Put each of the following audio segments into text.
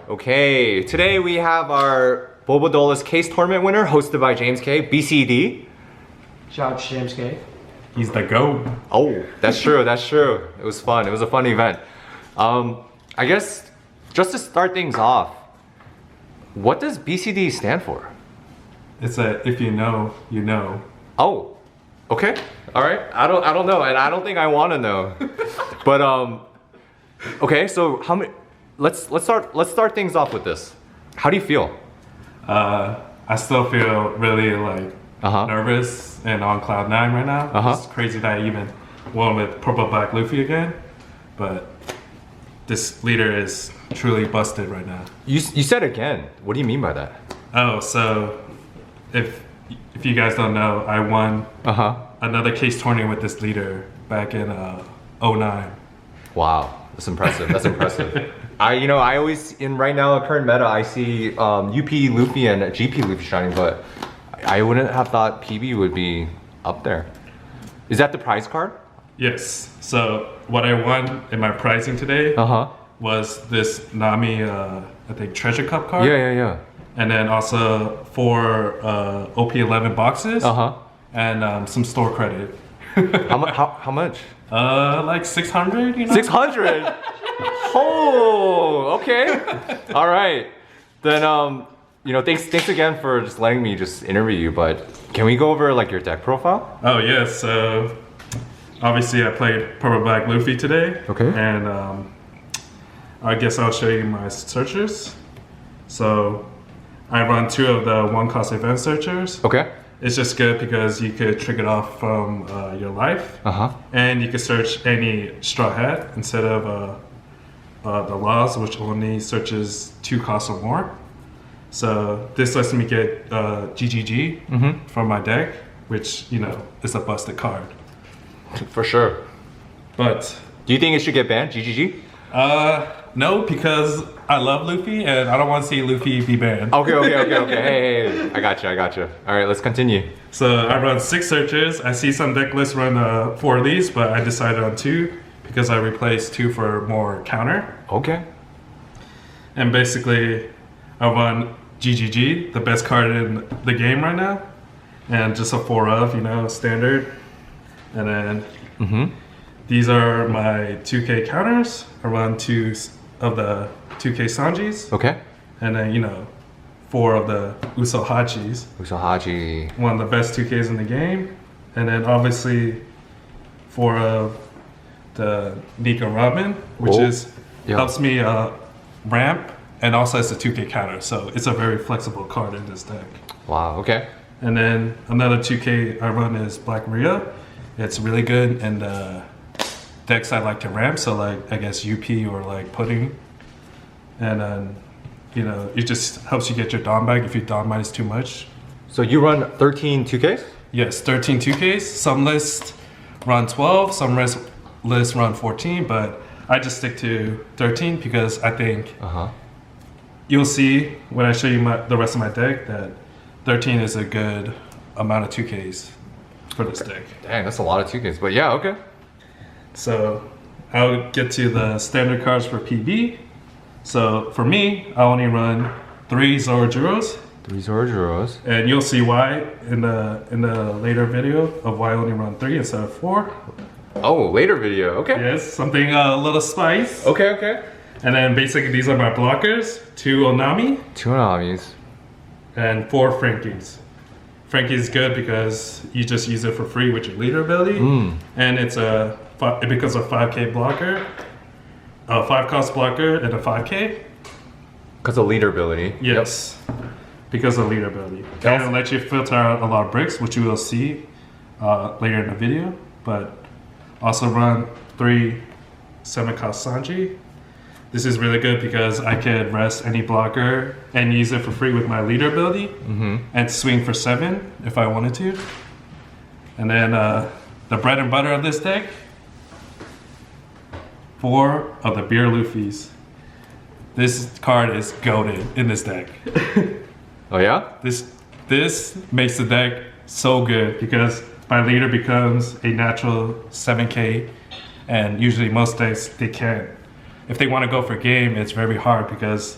Okay, today we have our Bobodolas Case Tournament winner, hosted by James K, BCD. Shout out to James K. He's the GOAT. Oh, that's true, that's true. It was fun, it was a fun event. I guess, just to start things off, what does BCD stand for? It's a if you know, you know. Oh, okay, all right. I don't know, and I don't think I want to know. But okay. So how many? Let's start things off with this. How do you feel? I still feel really like nervous and on cloud 9 right now. It's crazy that I even won with purple black Luffy again, but this leader is truly busted right now. You said again. What do you mean by that? Oh, so if you guys don't know, I won another case tourney with this leader back in 09. Wow, that's impressive. That's impressive. I always right now current meta I see UP Luffy and GP Luffy shining, but I wouldn't have thought PB would be up there. Is that the prize card? Yes. So what I won in my pricing today was this Nami I think treasure cup card. Yeah. And then also 4 OP11 boxes and some store credit. How much? Like 600, you know? 600? Oh, okay. All right. Then, thanks again for just letting me just interview you, but can we go over like your deck profile? Oh, yes. So obviously I played purple black Luffy today. Okay. And I guess I'll show you my searchers. So I run 2 of the 1 cost event searchers. Okay. It's just good because you could trick it off from your life. And you could search any straw hat instead of the laws, which only searches 2 costs or more. So this lets me get GGG from my deck, which, is a busted card. For sure. But do you think it should get banned, GGG? No, because I love Luffy and I don't want to see Luffy be banned. Okay. Hey, I got you. All right, let's continue. So I run 6 searches. I see some deck lists run 4 of these, but I decided on 2 because I replaced 2 for more counter. Okay. And basically, I run GGG, the best card in the game right now, and just a 4 of, standard. And then these are my 2K counters. I run 2 of the 2K Sanjis. Okay. And then, 4 of the Usohachis. Usohachi. One of the best 2Ks in the game. And then obviously 4 of the Nika Ramen, which helps me ramp, and also it's a 2K counter. So it's a very flexible card in this deck. Wow, okay. And then another 2K I run is Black Maria. It's really good in the decks I like to ramp, so like I guess UP or like Pudding. And then, it just helps you get your Dawn back if your Dawn minus too much. So you run 13 2Ks? Yes, 13 2Ks. Some lists run 12, some lists run 14, but I just stick to 13 because I think you'll see when I show you the rest of my deck that 13 is a good amount of 2Ks for this deck. Dang, that's a lot of 2Ks, but yeah, okay. So I'll get to the standard cards for PB. So for me, I only run 3 Zorojuros. 3 Zorojuros. And you'll see why in the later video of why I only run 3 instead of 4. Oh, later video, okay. Yes, something a little spice. Okay. And then basically these are my blockers. 2 Onami. 2 Onamis. And 4 Frankies. Frankie is good because you just use it for free with your leader ability. And it becomes a 5K blocker. A 5 cost blocker and a 5K. Because of leader ability. Yes. Because of leader ability. And it'll let you filter out a lot of bricks, which you will see later in the video. But also run 3 7-cost Sanji. This is really good because I could rest any blocker and use it for free with my leader ability and swing for 7 if I wanted to. And then the bread and butter of this deck, 4 of the Beer Luffys. This card is goated in this deck. Oh yeah? This makes the deck so good because my leader becomes a natural 7K, and usually most decks they can't. If they want to go for game, it's very hard because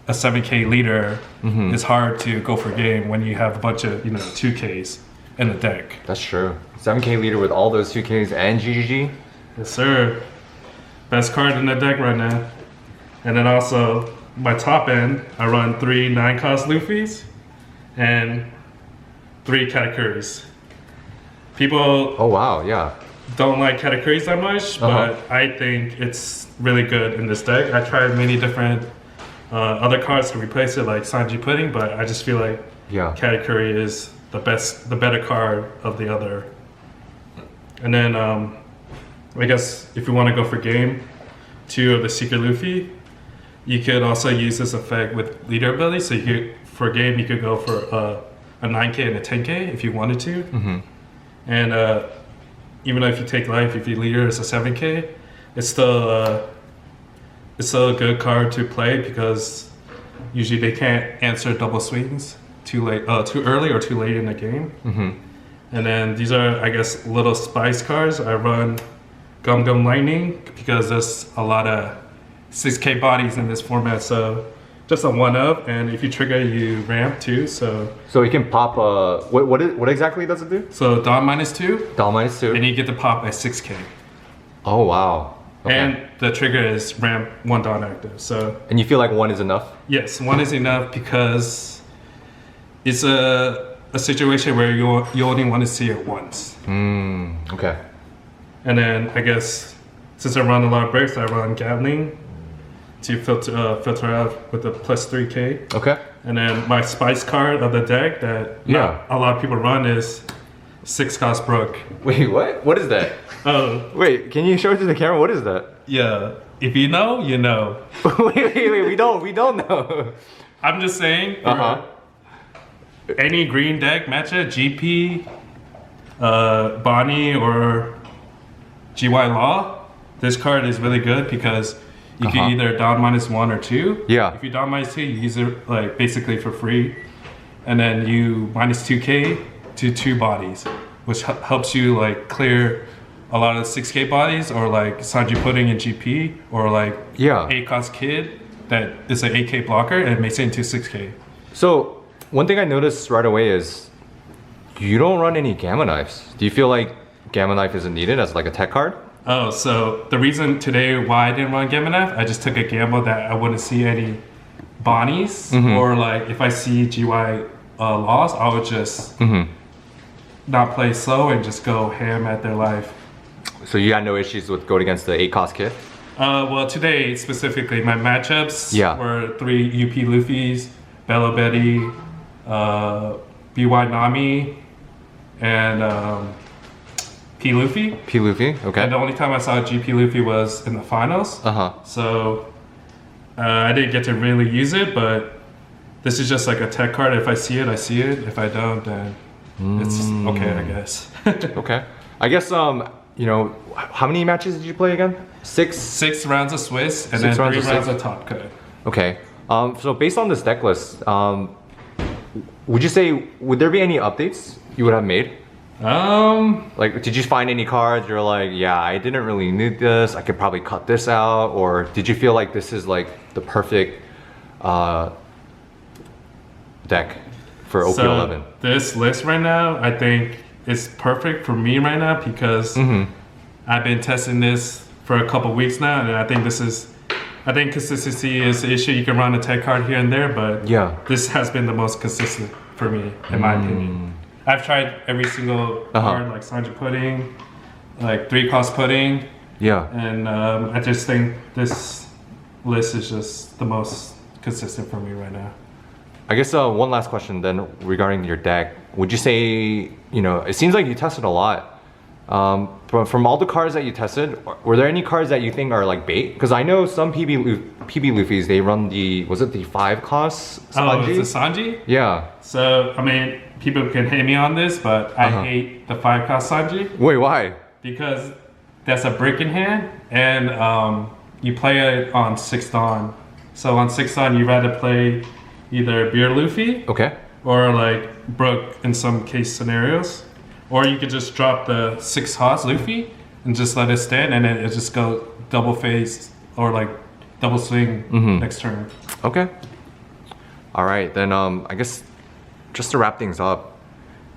a 7K leader, it's hard to go for game when you have a bunch of 2Ks in the deck. That's true. 7K leader with all those 2Ks and GGG. Yes, sir. Best card in the deck right now. And then also, my top end, I run 3 9-cost Luffys and 3 Katakuris. People Oh wow, yeah. don't like Katakuris that much, but I think it's really good in this deck. I tried many different other cards to replace it, like Sanji Pudding, but I just feel like Yeah. Katakuri is the better card of the other. And then I guess if you want to go for game 2 of the Secret Luffy, you could also use this effect with leader ability. So you could, for game, you could go for a 9K and a 10K if you wanted to. And even though if you take life, if your leader is a 7K, it's still a good card to play because usually they can't answer double swings too early or too late in the game. And then these are, I guess, little spice cards. I run Gum Gum Lightning because there's a lot of 6K bodies in this format, so just a 1-up, and if you trigger, you ramp too. So you can pop what exactly does it do? So Dawn -2, Dawn -2. and you get to pop at 6K. Oh wow. Okay. And the trigger is ramp 1 Dawn active. So And you feel like 1 is enough? yes, 1 is enough because it's a situation where you only want to see it once. Okay. And then I guess since I run a lot of bricks, I run Gatling to filter out with the +3K. Okay. And then my spice card of the deck that not a lot of people run is 6-cost Brook. Wait, what? What is that? Oh, Wait, can you show it to the camera? What is that? yeah. If you know, you know. wait, we don't know. I'm just saying, for any green deck matchup, GP, Bonnie, or GY Law, this card is really good because you can either Dawn -1 or 2. Yeah. If you Dawn -2, you use it like basically for free, and then you -2K to 2 bodies, which helps you like clear a lot of the 6K bodies, or like Sanji Pudding in GP, or like 8-cost Kid that is an 8K blocker and makes it into 6K. So one thing I noticed right away is you don't run any Gamma Knives. Do you feel like Gamma Knife isn't needed as like a tech card? Oh, so the reason today why I didn't run Gamma Knife, I just took a gamble that I wouldn't see any Bonnies, or like if I see GY Laws, I would just not play slow and just go ham at their life. So you had no issues with going against the 8-cost kid? Well, today specifically, my matchups Yeah. were 3 UP Luffys, Bello Betty, BY Nami, and P Luffy. P Luffy, okay. And the only time I saw GP Luffy was in the finals. So I didn't get to really use it, but this is just like a tech card. If I see it, I see it. If I don't, then it's okay, I guess. Okay. I guess, you know, how many matches did you play again? 6? 6 rounds of Swiss, and 6 then 3 rounds of rounds Swiss. of Top Cut. Okay. So based on this deck list, would you say, would there be any updates you would have made? Like, did you find any cards you're like, yeah, I didn't really need this, I could probably cut this out, or did you feel like this is like the perfect deck for OP11? So this list right now, I think is perfect for me right now because I've been testing this for a couple weeks now, and I think consistency is the issue. You can run a tech card here and there, but this has been the most consistent for me, in my opinion. I've tried every single card, like Sanji Pudding, like 3-cost Pudding. And I just think this list is just the most consistent for me right now. I guess one last question then regarding your deck. Would you say, you know, it seems like you tested a lot. From all the cards that you tested, were there any cards that you think are like bait? Because I know some PB Luffys, they run the, was it the 5-cost Sanji? Oh, it's the Sanji? Yeah. So, I mean, people can hate me on this, but I hate the 5-cost Sanji. Wait, why? Because that's a brick in hand, and you play it on 6th Dawn. So on 6th Dawn, you rather play either Beer Luffy, or like Brook in some case scenarios, or you could just drop the 6-cost Luffy and just let it stand, and then it just go double phase or like double swing next turn. Okay. All right, then I guess just to wrap things up,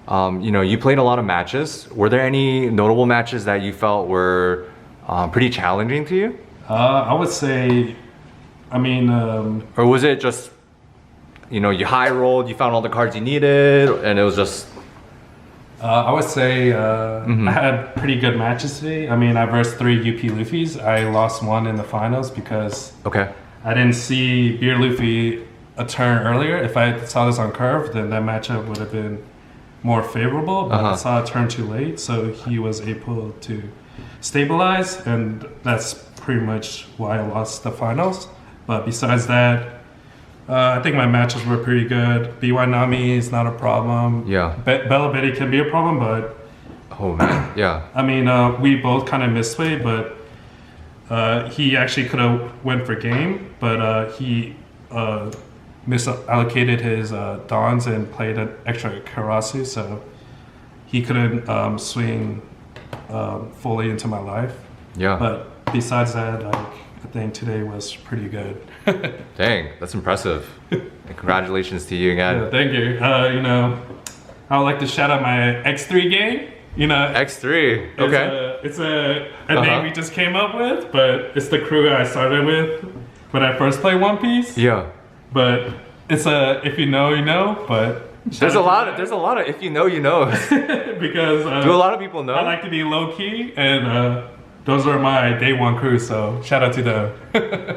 you know, you played a lot of matches. Were there any notable matches that you felt were pretty challenging to you? I would say, I mean, Or was it just, you know, you high rolled, you found all the cards you needed, and it was just... I would say I had pretty good matches today. I mean, I versed 3 UP Luffys. I lost 1 in the finals because Okay. I didn't see Beer Luffy a turn earlier. If I saw this on curve, then that matchup would have been more favorable. But I saw a turn too late, so he was able to stabilize, and that's pretty much why I lost the finals. But besides that, I think my matches were pretty good. BY Nami is not a problem. Yeah. Bella Betty can be a problem, but Oh man, yeah. I mean, we both kind of misplayed, but he actually could have went for game, but he misallocated his dawns and played an extra Karasu, so he couldn't swing fully into my life. Yeah. But besides that, like, I think today was pretty good. Dang, that's impressive. And congratulations to you again. Yeah, thank you. You know, I would like to shout out my X3 game. You know, X3, okay. It's a name we just came up with, but it's the crew I started with when I first played One Piece. Yeah. But it's a if you know, you know. But There's a lot of if you know, you know. because Do a lot of people know? I like to be low key, and those are my day one crew. So shout out to them.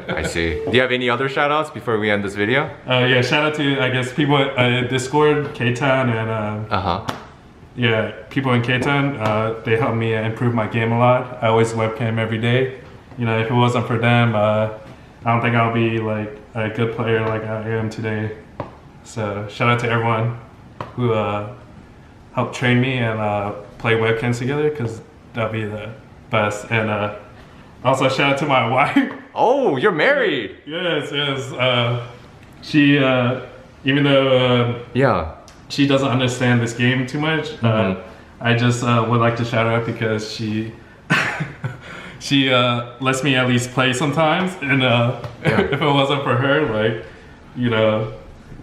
I see. Do you have any other shout outs before we end this video? Yeah, shout out to I guess people at Discord, K-Town, and yeah, people in K-Town. They helped me improve my game a lot. I always webcam every day. You know, if it wasn't for them, I don't think I'll be like a good player like I am today. So shout out to everyone who helped train me and play webcams together, because that'll be the best. And also shout out to my wife. Oh, you're married. Yes. She, even though Yeah. she doesn't understand this game too much, I just would like to shout her out because she she lets me at least play sometimes. And if it wasn't for her, like, you know,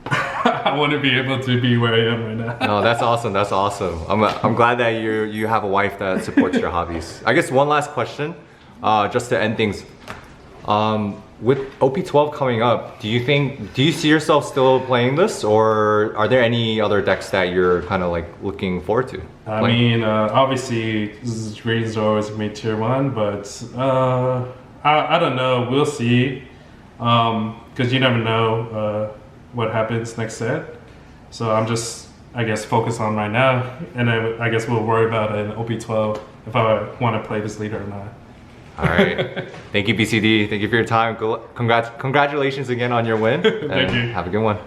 I wouldn't be able to be where I am right now. No, that's awesome. That's awesome. I'm glad that you have a wife that supports your hobbies. I guess one last question, just to end things. With OP12 coming up, do you see yourself still playing this, or are there any other decks that you're kind of like looking forward to? I mean, obviously, Green Zoro is mid tier 1, but I don't know. We'll see, because you never know what happens next set. So I'm just, I guess, focused on right now, and then I guess we'll worry about it in OP12 if I want to play this leader or not. All right. Thank you, BCD. Thank you for your time. Congratulations again on your win. Thank you. Have a good one.